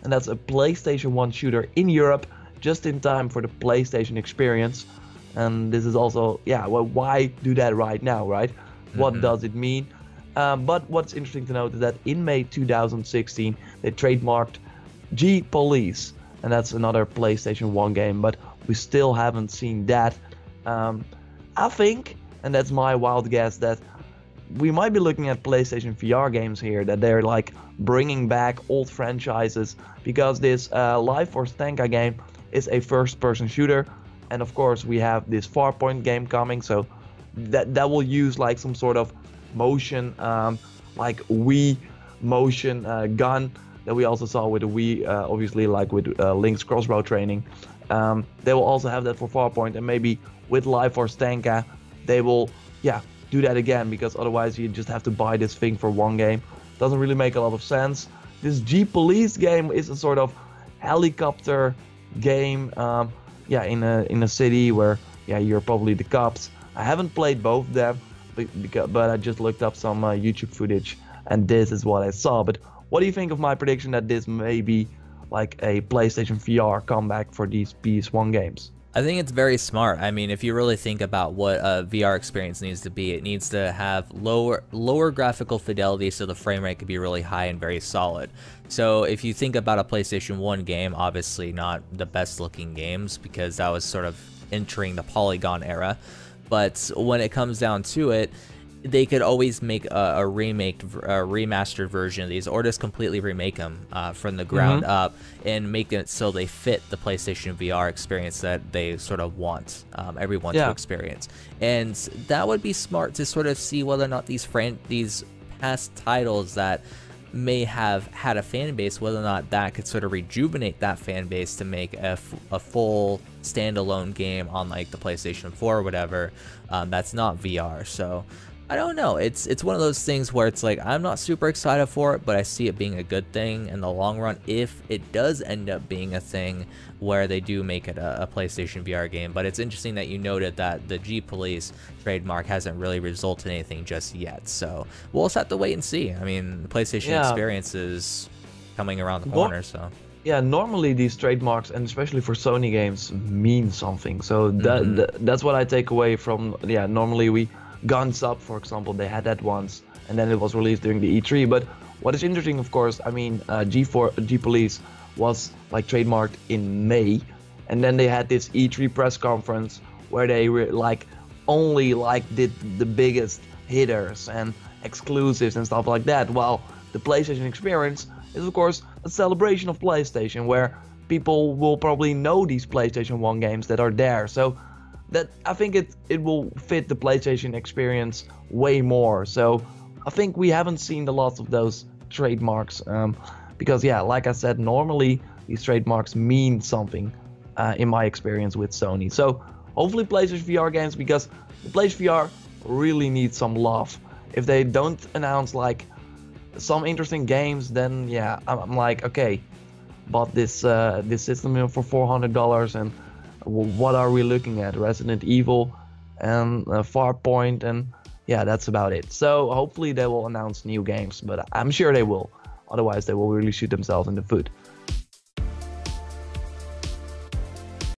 and that's a PlayStation 1 shooter in Europe, just in time for the PlayStation experience. And this is also, yeah, well, why do that right now, right? What does it mean? But what's interesting to note is that in May 2016, they trademarked G Police, and that's another PlayStation 1 game, but we still haven't seen that. I think, and that's my wild guess, that we might be looking at PlayStation VR games here, that they're like bringing back old franchises, because this Lifeforce tenka game is a first-person shooter, and of course we have this Farpoint game coming, so that will use like some sort of motion, like Wii motion gun that we also saw with the Wii, obviously, like with Link's crossbow training. They will also have that for Farpoint, and maybe with Lifeforce tenka they will, yeah, do that again, because otherwise you just have to buy this thing for one game. Doesn't really make a lot of sense. This G Police game is a sort of helicopter game, yeah, in a city where, yeah, you're probably the cops. I haven't played both of them, but I just looked up some YouTube footage, and this is what I saw. But what do you think of my prediction that this may be like a PlayStation VR comeback for these PS1 games? I think it's very smart. I mean, if you really think about what a VR experience needs to be, it needs to have lower graphical fidelity so the frame rate could be really high and very solid. So if you think about a PlayStation 1 game, obviously not the best looking games, because that was sort of entering the polygon era. But when it comes down to it, they could always make a remastered version of these, or just completely remake them from the ground up and make it so they fit the PlayStation VR experience that they sort of want everyone to experience. And that would be smart to sort of see whether or not these past titles that may have had a fan base, whether or not that could sort of rejuvenate that fan base to make a full standalone game on like the PlayStation 4 or whatever, that's not VR. So I don't know. It's one of those things where it's like, I'm not super excited for it, but I see it being a good thing in the long run if it does end up being a thing where they do make it a PlayStation VR game. But it's interesting that you noted that the G Police trademark hasn't really resulted in anything just yet. So we'll just have to wait and see. I mean, the PlayStation experience is coming around the corner, so. Yeah, normally these trademarks, and especially for Sony games, mean something. So that's what I take away from, yeah, normally Guns Up, for example, they had that once, and then it was released during the E3. But what is interesting, of course, I mean, G Police was like trademarked in May, and then they had this E3 press conference where they only did the biggest hitters and exclusives and stuff like that. While the PlayStation experience is, of course, a celebration of PlayStation, where people will probably know these PlayStation 1 games that are there. So that, I think it will fit the PlayStation experience way more. So I think we haven't seen a lot of those trademarks, because, yeah, like I said, normally these trademarks mean something in my experience with Sony. So hopefully PlayStation VR games, because the PlayStation VR really needs some love. If they don't announce like some interesting games, then yeah, I'm like, okay, bought this system for $400, and what are we looking at? Resident Evil and Farpoint, and yeah, that's about it. So hopefully they will announce new games, but I'm sure they will. Otherwise, they will really shoot themselves in the foot.